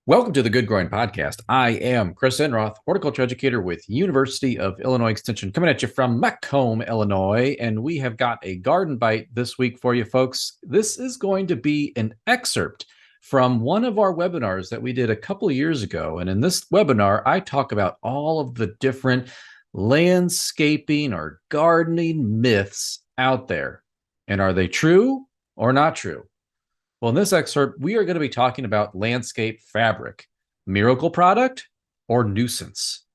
Welcome to the Good Growing Podcast. I am Chris Enroth, horticulture educator with University of Illinois Extension, coming at you from Macomb, Illinois. And we have got a garden bite this week for you folks. This is going to be an excerpt from one of our webinars that we did a couple of years ago. And in this webinar, I talk about all of the different landscaping or gardening myths out there. And are they true or not true? Well, in this excerpt, we are going to be talking about landscape fabric, miracle product or nuisance.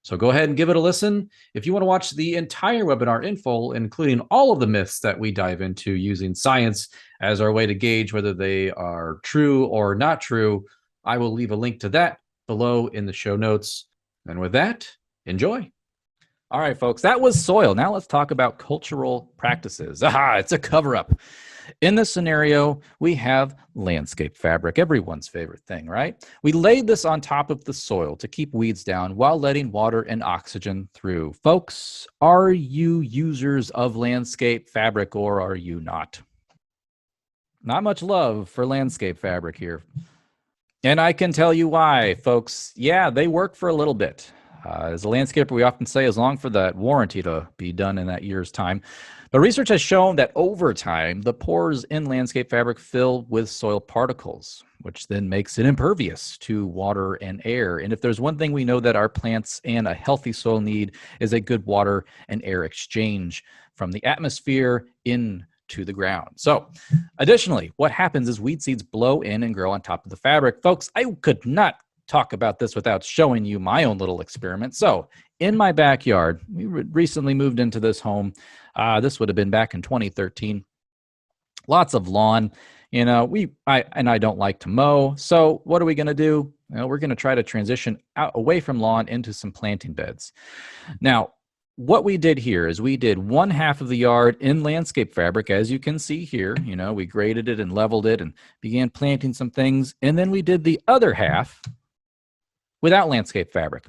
So go ahead and give it a listen. If you want to watch the entire webinar in full, including all of the myths that we dive into using science as our way to gauge whether they are true or not true, I will leave a link to that below in the show notes. And with that, enjoy. All right, folks, that was soil. Now let's talk about cultural practices. Aha, it's a cover-up. In this scenario, we have landscape fabric, everyone's favorite thing, right? We laid this on top of the soil to keep weeds down while letting water and oxygen through. Folks, are you users of landscape fabric or are you not? Not much love for landscape fabric here. And I can tell you why, folks. Yeah, they work for a little bit. As a landscaper, we often say as long for that warranty to be done in that year's time. But research has shown that over time, the pores in landscape fabric fill with soil particles, which then makes it impervious to water and air. And if there's one thing we know that our plants and a healthy soil need is a good water and air exchange from the atmosphere into the ground. So additionally, what happens is weed seeds blow in and grow on top of the fabric. Folks, I could not talk about this without showing you my own little experiment. So in my backyard, we recently moved into this home. This would have been back in 2013. Lots of lawn. You know, I don't like to mow. So what are we going to do? Well, we're going to try to transition away from lawn into some planting beds. Now, what we did here is we did one half of the yard in landscape fabric, as you can see here. You know, we graded it and leveled it and began planting some things. And then we did the other half without landscape fabric.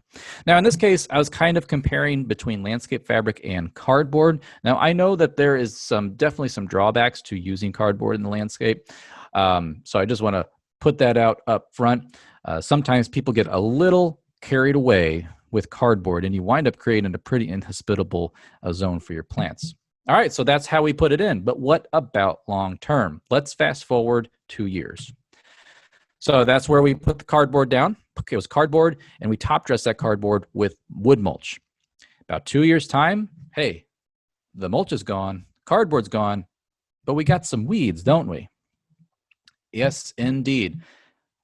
Now, in this case, I was kind of comparing between landscape fabric and cardboard. Now, I know that there is definitely some drawbacks to using cardboard in the landscape. So I just want to put that out up front. Sometimes people get a little carried away with cardboard and you wind up creating a pretty inhospitable zone for your plants. All right, so that's how we put it in. But what about long term? Let's fast forward 2 years. So that's where we put the cardboard down. It was cardboard, and we top dressed that cardboard with wood mulch. About 2 years' time, hey, the mulch is gone, cardboard's gone, but we got some weeds, don't we? Yes, indeed.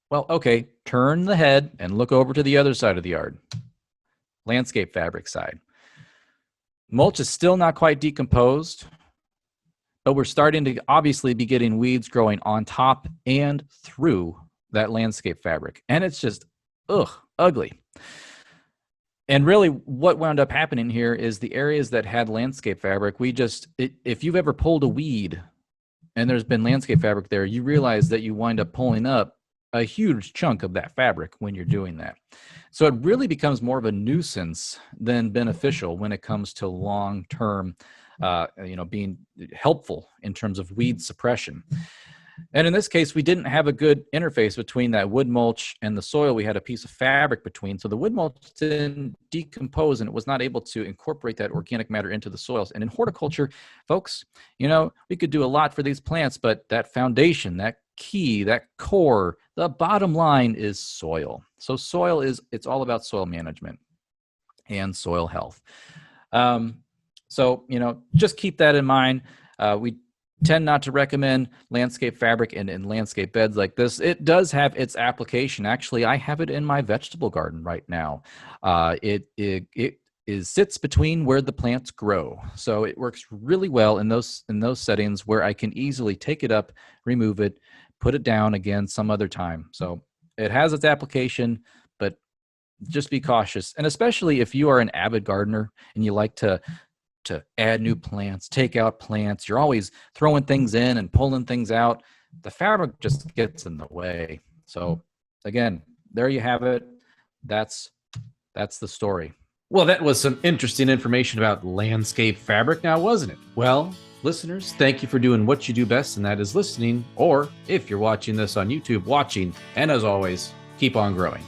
Well, okay, turn the head and look over to the other side of the yard, landscape fabric side. Mulch is still not quite decomposed, but we're starting to obviously be getting weeds growing on top and through that landscape fabric. And it's just, ugly. And really what wound up happening here is the areas that had landscape fabric, if you've ever pulled a weed and there's been landscape fabric there, you realize that you wind up pulling up a huge chunk of that fabric when you're doing that. So it really becomes more of a nuisance than beneficial when it comes to long-term, being helpful in terms of weed suppression. And in this case, we didn't have a good interface between that wood mulch and the soil. We had a piece of fabric between. So the wood mulch didn't decompose and it was not able to incorporate that organic matter into the soils. And in horticulture, folks, you know, we could do a lot for these plants, but that foundation, that key, that core, the bottom line is soil. So it's all about soil management and soil health. So, you know, just keep that in mind. We tend not to recommend landscape fabric in landscape beds like this. It does have its application. Actually, I have it in my vegetable garden right now. It sits between where the plants grow. So it works really well in those settings where I can easily take it up, remove it, put it down again some other time. So it has its application, but just be cautious. And especially if you are an avid gardener and you like to add new plants, take out plants, you're always throwing things in and pulling things out, the fabric just gets in the way. So again, there you have it. That's the story. Well, that was some interesting information about landscape fabric now, wasn't it? Well, listeners, thank you for doing what you do best, and that is listening, or if you're watching this on YouTube, watching. And as always, keep on growing.